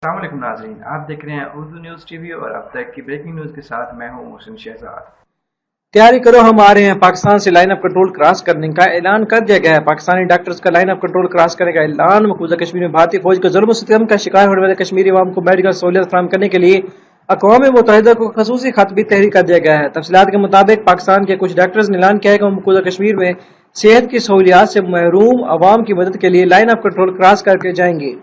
السلام علیکم ناظرین، آپ دیکھ رہے ہیں اردو نیوز ٹی وی اور اب تک کی بریکنگ نیوز کے ساتھ میں ہوں محسن شہزاد۔ تیاری کرو، ہم آ رہے ہیں۔ پاکستان سے لائن اپ کنٹرول کراس کرنے کا اعلان کر دیا گیا ہے۔ پاکستانی ڈاکٹرز کا لائن اپ کنٹرول کراس کرنے کا اعلان۔ مقبوضہ کشمیر میں بھارتی فوج کے ظلم و ستم کا شکار ہونے والے کشمیری عوام کو میڈیکل سہولیات فراہم کرنے کے لیے اقوام متحدہ کو خصوصی خط بھی تحریر کر دیا گیا ہے۔ تفصیلات کے مطابق پاکستان کے کچھ ڈاکٹرز نے اعلان کیا ہے کہ وہ مقبوضہ کشمیر میں صحت کی سہولیات سے محروم عوام کی مدد کے لیے لائن اپ کنٹرول کراس کر کے جائیں گے۔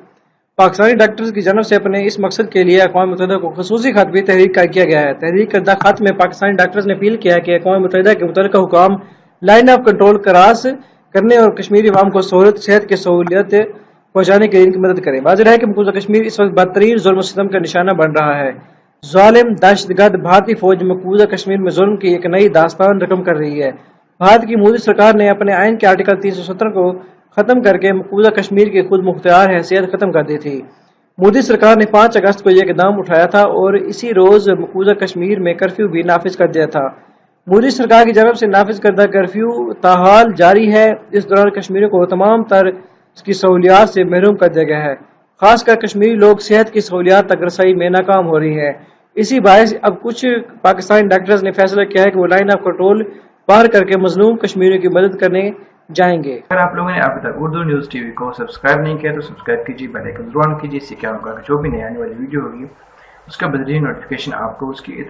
پاکستانی ڈاکٹرز کی جانب سے اپنے اس مقصد کے لیے اقوام متحدہ کو خصوصی خط بھی تحریر کیا گیا ہے۔ تحریر کردہ خط میں پاکستانی ڈاکٹرز نے اپیل کیا ہے کہ اقوام متحدہ کے متعلقہ حکام لائن اپ کنٹرول کراس کرنے اور کشمیری عوام کو صحت کی سہولت پہنچانے کے لیے ان کی مدد کریں۔ واضح ہے کہ مقبوضہ کشمیر اس وقت بدترین ظلم و ستم کا نشانہ بن رہا ہے۔ ظالم دہشت گرد بھارتی فوج مقبوضہ کشمیر میں ظلم کی ایک نئی داستان رقم کر رہی ہے۔ بھارت کی مودی سرکار نے اپنے آئین کے آرٹیکل 370 کو ختم کر کے مقبوضہ کشمیر کی خود مختار حیثیت ختم کر دی تھی۔ مودی سرکار نے 5 اگست کو یہ اقدام اٹھایا تھا اور اسی روز مقبوضہ کشمیر میں کرفیو بھی نافذ کر دیا تھا۔ مودی سرکار کی جانب سے نافذ کردہ کرفیو تاحال جاری ہے۔ اس دوران کشمیریوں کو تمام تر کی سہولیات سے محروم کر دیا گیا ہے۔ خاص کر کشمیری لوگ صحت کی سہولیات تک رسائی میں ناکام ہو رہی ہے۔ اسی باعث اب کچھ پاکستانی ڈاکٹرز نے فیصلہ کیا ہے کہ وہ لائن آف کنٹرول پار کر کے مظلوم کشمیریوں کی مدد کرنے جائیں گے۔ اگر آپ لوگوں نے ابھی تک اردو نیوز ٹی وی کو سبسکرائب نہیں کیا تو سبسکرائب کیجیے، بیل آئیکن ضرور آن کیجیے، اس سے کیا ہوگا کہ جو بھی نئی آنے والی ویڈیو ہوگی اس کا بدترین نوٹیفیکیشن آپ کو اس کی